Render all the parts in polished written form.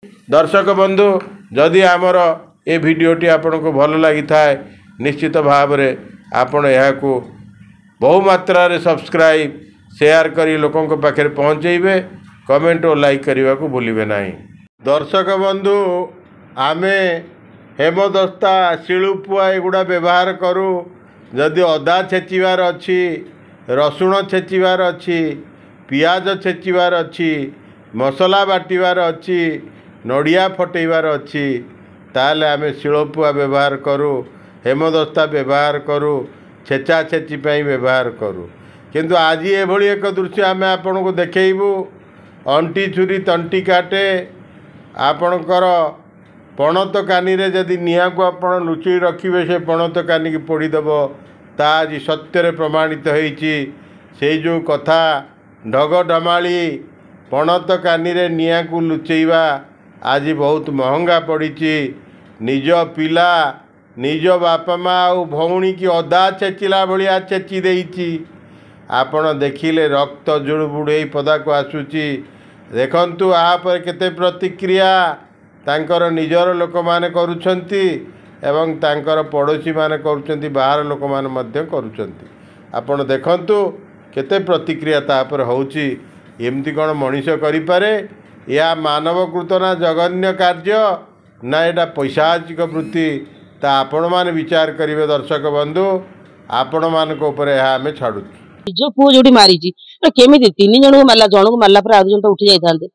दर्शक बंधु जदि आमर ए भिडियोटी आपन को भल लगी थाए निश्चित भाव रे आपण यहाकू बहुमात्रा रे सब्सक्राइब शेयर करी लोकों को पाखे पहुँचेबे कमेंट और लाइक करने को भूलिए नहीं। दर्शक बंधु आमे हेमदस्ता शिलुपुआ एगुड़ा व्यवहार करूँ जदि अदा छेचिबार अच्छी रसुण छेचिबार अच्छी पियाज छेचिबार अच्छी मसला बाटिबार अच्छी नड़िया फटेबार अच्छी ताले आमे शिलपुआ व्यवहार करूँ हेमदस्ता व्यवहार करूँ छेचा छेची व्यवहार करूँ किंतु आज एभली एक दृश्य आम आपन को देखू अंटी छुरी तंटी काटे आपणकर पणत कानी रे जदि निया को आपण लुचि रखिए से पणत कानी की पोड़ीदेव ता आज सत्य प्रमाणित होईची से जो कथा ढग डमाली पणत कानी रे निया को लुचेवा आज बहुत महंगा पड़ी निज पिला निज बापा माँ और भौणी की अदा छेचिला भाया छेची देइची आपण देखिले रक्त जुड़बुड़ पदा को आसूची देखंतु पर केते प्रतिक्रिया तांकर निजर लोक माने करूछंती एवं तांकर पड़ोशी माने करूछंती बाहर लोक माने मध्य करूछंती आपण देखंतु केते प्रतिक्रिया तापर होउची एमती कोन मनीष करि पारे या मानवकृत ना जघन्य कार्य ना एटा पैशाचिक वृत्ति ता आपण माने विचार करिवे दर्शक बंधु आपण मान को ऊपर या हमें छाड़ू जो पुओ जोड़ी मारी केमी तीन जन को मारला जन को मारला आउ जन तो उठी जाते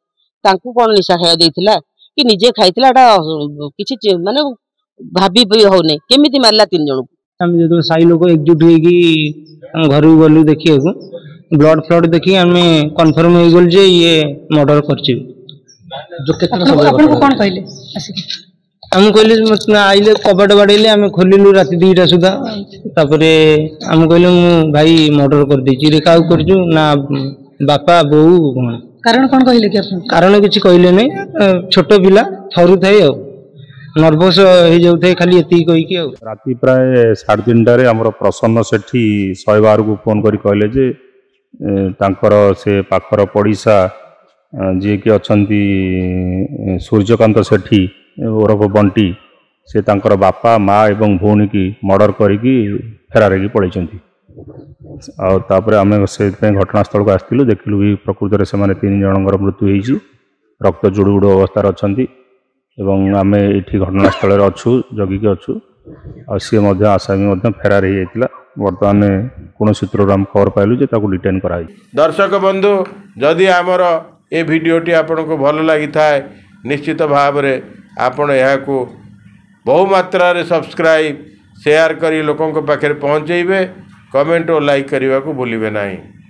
कौन निशा खाया देता कि निजे खाई कि माने भाभी होने केमी मारला तीन जन को जो साई लोग एकजुट हो घर गलु देखिए ब्लड फ्लड देखिए आम कन्फर्म हो गल जे ये मर्डर कर कौन कहले आम कहले आइले कबाट बाड़े आम खोलु राति 2टा सुधा तापर आम कहले मु भाई मर्डर कर देछि रे काउ करजु ना बापा बोऊ भण कारण कौन कहले कि कारण किछि कहले नै छोट पिला थरु थाए आ नर्वस हो जाउ थाए खाली एति कहि कि राति प्राय 3:30 रे हमर प्रसन्न सेठी 112 को फोन करी कहले जे तांकर से पाखर पड़िसा जे कि अछंती सूर्यकांत सेठी ओरफ बंटी से तांकर बापा माँ एवं भौणी की मर्डर करिकी फेरार की पलैंती आम से घटनास्थल को आसलु देखिलु भी प्रकृत में से 3 जनकर मृत्यु होती रक्त जुड़ुबुड़ अवस्था अच्छा एवं आम ये घटनास्थल अच्छु जगिकी अच्छु सी आसामी फेरार हो जाता बर्तमान कौन सूत्र आम खबर पाइलु जे ताकू डिटेन कराई। दर्शक बंधु जदि आमर ए भिडियोटी आपन को भल लगी थाए निश्चित भाव रे आपण यहाकू बहुमात्रा रे सब्सक्राइब शेयर करी लोकों को पाखे पहुँचेबे कमेंट और लाइक करने को भूलिए नहीं।